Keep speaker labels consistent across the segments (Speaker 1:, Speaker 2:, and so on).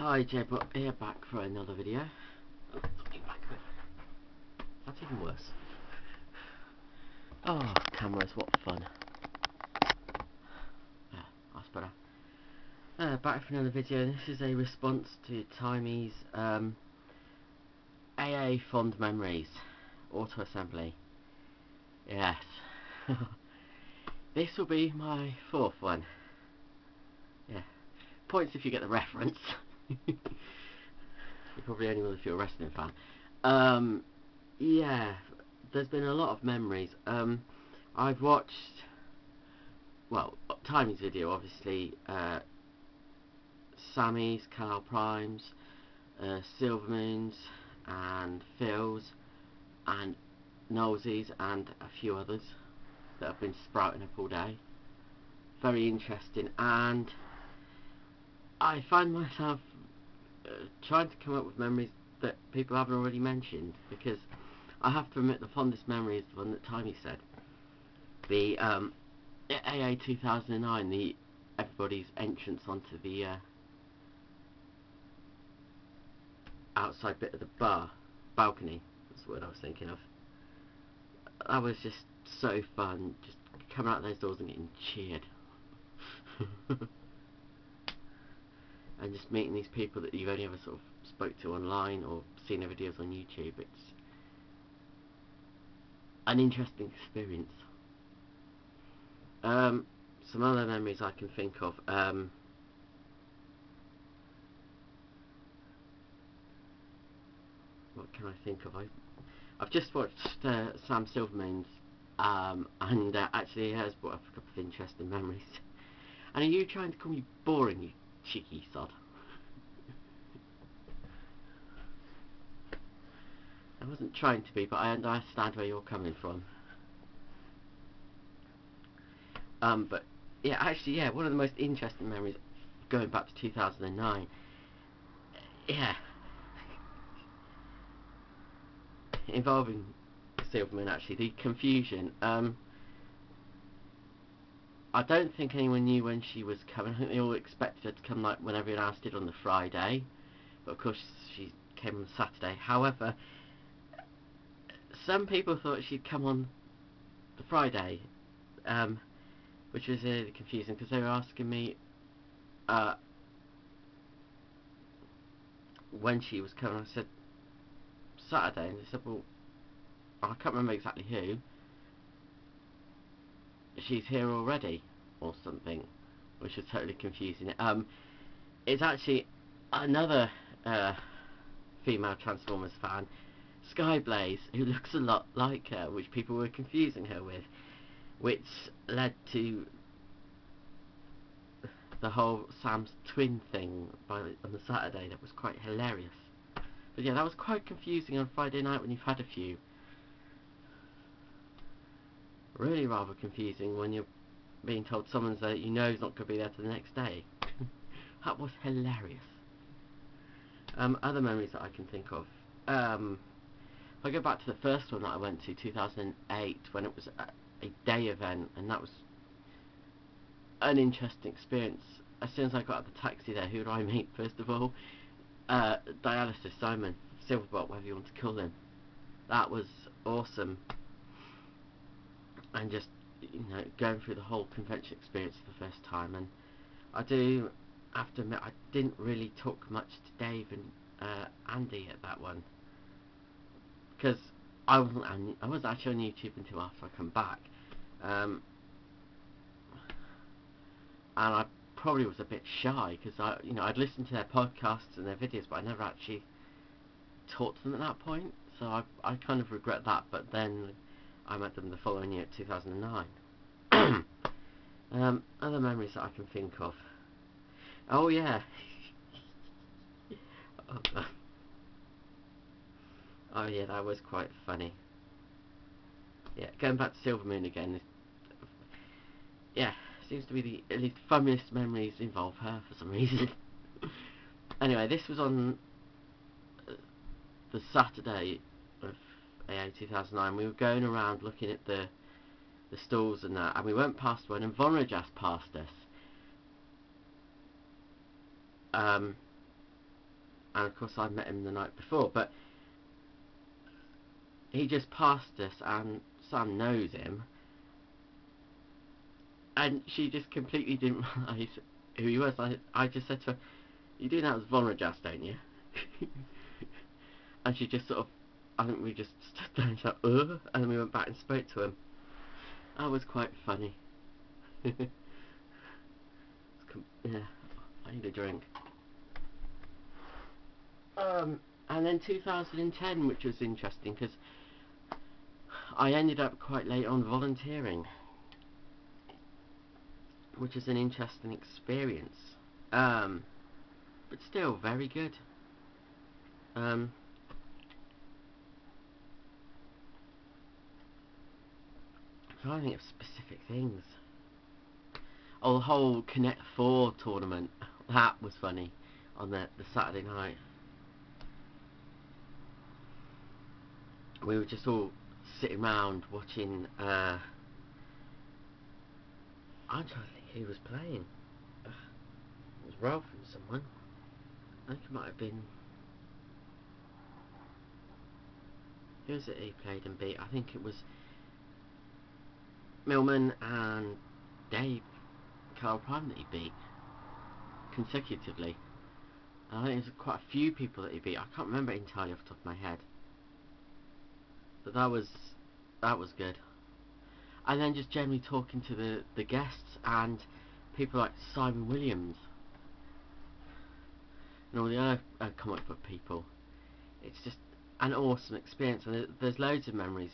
Speaker 1: Hi, J-Bot here, back for another video. Oh, looking back a bit. That's even worse. Oh, cameras, what fun. That's better. Back for another video. This is a response to Timeys AA Fond Memories Auto Assembly. Yes. This will be my fourth one. Yeah. Points if you get the reference. You're probably only one if you're a wrestling fan. Yeah, there's been a lot of memories. I've watched, well, Timeys video, obviously, Sammy's, Canal Prime's, Silver Moon's, and Phil's, and Noelsy's, and a few others that have been sprouting up all day. Very interesting, and I find myself trying to come up with memories that people haven't already mentioned, because I have to admit the fondest memory is the one that Timey said. The AA 2009, the everybody's entrance onto the outside bit of the balcony, that's the word I was thinking of. That was just so fun, just coming out of those doors and getting cheered. And just meeting these people that you've only ever sort of spoke to online or seen their videos on YouTube. It's an interesting experience. Some other memories I can think of. What can I think of? I've just watched Sam Silverman's, and actually he has brought up a couple of interesting memories. And are you trying to call me boring, you cheeky sod? I wasn't trying to be, but I understand where you're coming from. But yeah, actually, yeah, one of the most interesting memories, going back to 2009. Yeah, involving Silverman, actually, the confusion. I don't think anyone knew when she was coming. I think they all expected her to come like when everyone else did on the Friday, but of course she came on Saturday. However, some people thought she'd come on the Friday, which was really confusing, because they were asking me when she was coming. I said Saturday, and they said, well, I can't remember exactly who. She's here already, or something, which was totally confusing. It's actually another female Transformers fan, Skyblaze, who looks a lot like her, which people were confusing her with, which led to the whole Sam's twin thing on the Saturday. That was quite hilarious. But yeah, that was quite confusing on Friday night when you've had a few. Really rather confusing when you're being told someone's there that you know is not going to be there till the next day. That was hilarious. Other memories that I can think of. If I go back to the first one that I went to, 2008, when it was a day event, and that was an interesting experience. As soon as I got out of the taxi there, who did I meet first of all? Dialysis Simon, Silverbot, whatever you want to call him. That was awesome. And just, you know, going through the whole convention experience for the first time. And I do have to admit, I didn't really talk much to Dave and Andy at that one, because I wasn't actually on YouTube until after I come back, and I probably was a bit shy, because I'd listened to their podcasts and their videos, but I never actually talked to them at that point. So I kind of regret that. But then I met them the following year, 2009. Other memories that I can think of. Oh yeah. Oh yeah, that was quite funny. Yeah, going back to Silver Moon again. Yeah, seems to be at least funniest memories involve her for some reason. Anyway, this was on the Saturday of AA 2009. We were going around looking at the stalls and that, and we went past one, and Vonrajas passed us. and of course I met him the night before, but he just passed us and Sam knows him, and she just completely didn't realise who he was. I just said to her, "You do that as Vonrajas, don't you?" And she just sort of, I think we just stood there and said, and then we went back and spoke to him. That was quite funny. Yeah, I need a drink. And then 2010, which was interesting because I ended up quite late on volunteering, which is an interesting experience, but still very good. I'm trying to think of specific things. Oh, the whole Connect 4 tournament, that was funny on the Saturday night. We were just all sitting around watching, I'm trying to think who was playing. It was Ralph and someone. I think it might have been... Who was it he played and beat? I think it was Millman and Dave Carl Prime that he beat consecutively. And I think there's quite a few people that he beat. I can't remember it entirely off the top of my head, but that was good. And then just generally talking to the guests and people like Simon Williams and all the other comic book people. It's just an awesome experience, and there's loads of memories,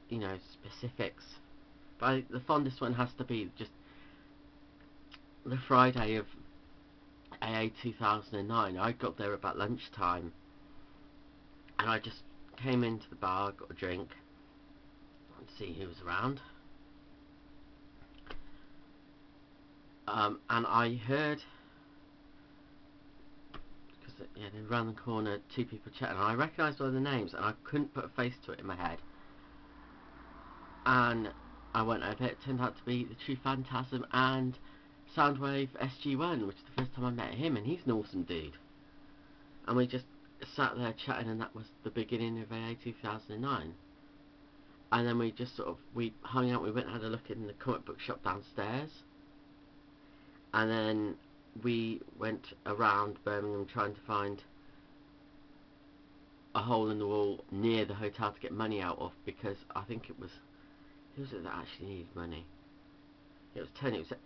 Speaker 1: you know, specifics. But the fondest one has to be just the Friday of AA 2009. I got there about lunchtime, and I just came into the bar, got a drink, and see who was around. And I heard, because yeah, around the corner, two people chatting, and I recognised all the names, and I couldn't put a face to it in my head. And I went over. It turned out to be the True Phantasm and Soundwave SG1, which is the first time I met him, and he's an awesome dude. And we just sat there chatting, and that was the beginning of AA 2009. And then we just sort of, we hung out, we went and had a look in the comic book shop downstairs, and then we went around Birmingham trying to find a hole in the wall near the hotel to get money out of, because I think it was, who was it that actually needed money? It was Tony. It was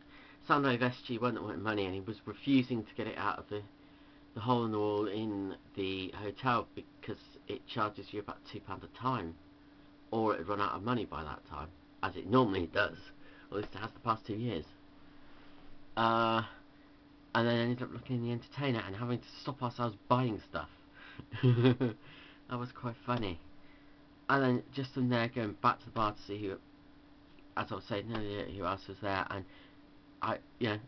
Speaker 1: Soundwave SG1 that wanted money, and he was refusing to get it out of the hole in the wall in the hotel because it charges you about £2 a time, or it had run out of money by that time, as it normally does, or at least it has the past 2 years. And then ended up looking in the entertainer and having to stop ourselves buying stuff. That was quite funny. And then just from there going back to the bar to see who, as I was saying earlier, who else was there, and I, you know,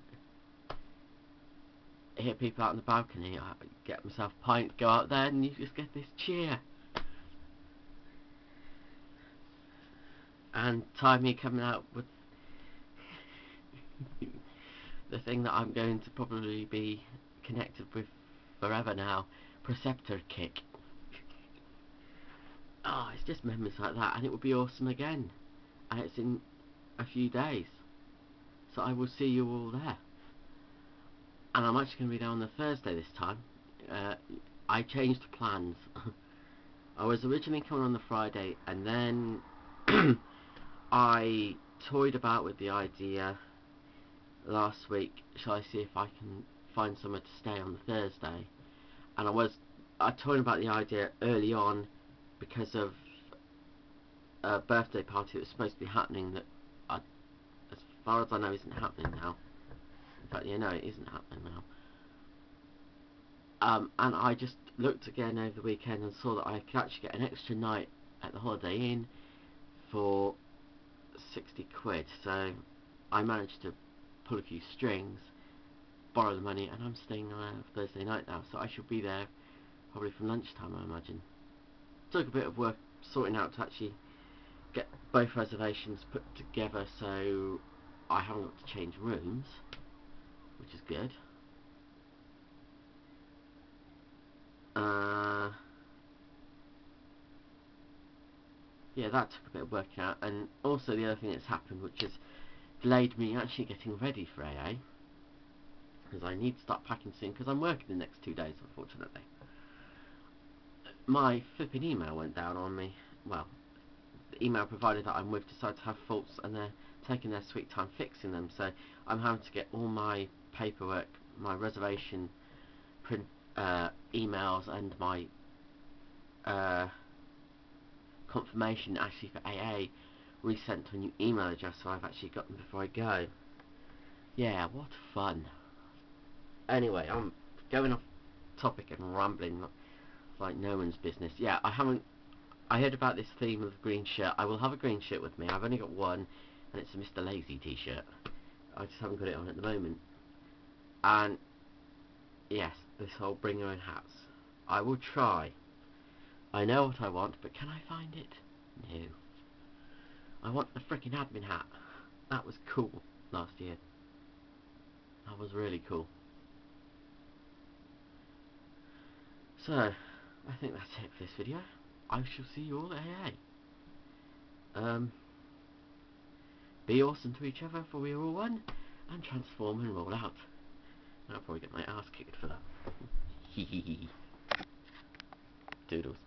Speaker 1: hear people out on the balcony. I get myself a pint, go out there, and you just get this cheer. And Timey coming out with the thing that I'm going to probably be connected with forever now, Preceptor Kick. Oh, it's just memories like that, and it would be awesome again. And it's in a few days, so I will see you all there. And I'm actually going to be there on the Thursday this time. I changed plans. I was originally coming on the Friday, and then I toyed about with the idea last week, shall I see if I can find somewhere to stay on the Thursday. And I toyed about the idea early on because of a birthday party that was supposed to be happening that, as far as I know, isn't happening now. In fact, you know, it isn't happening now. And I just looked again over the weekend and saw that I could actually get an extra night at the Holiday Inn for 60 quid. So I managed to pull a few strings, borrow the money, and I'm staying there Thursday night now, so I should be there probably from lunchtime, I imagine. Took a bit of work sorting out to actually get both reservations put together, so I haven't got to change rooms, which is good. yeah, that took a bit of working out. And also the other thing that's happened, which has delayed me actually getting ready for AA, because I need to start packing soon, because I'm working the next 2 days, unfortunately. My flipping email went down on me. Well, the email provider that I'm with decided to have faults, and they're taking their sweet time fixing them, so I'm having to get all my paperwork, my reservation print emails, and my confirmation actually for AA resent to a new email address, so I've actually got them before I go. Yeah, what fun. Anyway, I'm going off topic and rambling like no one's business. Yeah, I heard about this theme of green shirt. I will have a green shirt with me. I've only got one, and it's a Mr. Lazy t-shirt. I just haven't got it on at the moment. And yes, this whole bring your own hats. I will try. I know what I want, but can I find it? No. I want the frickin' admin hat. That was cool last year. That was really cool. So, I think that's it for this video. I shall see you all at AA. Be awesome to each other, for we are all one, and transform and roll out. I'll probably get my ass kicked for that. Hee hee hee. Doodles.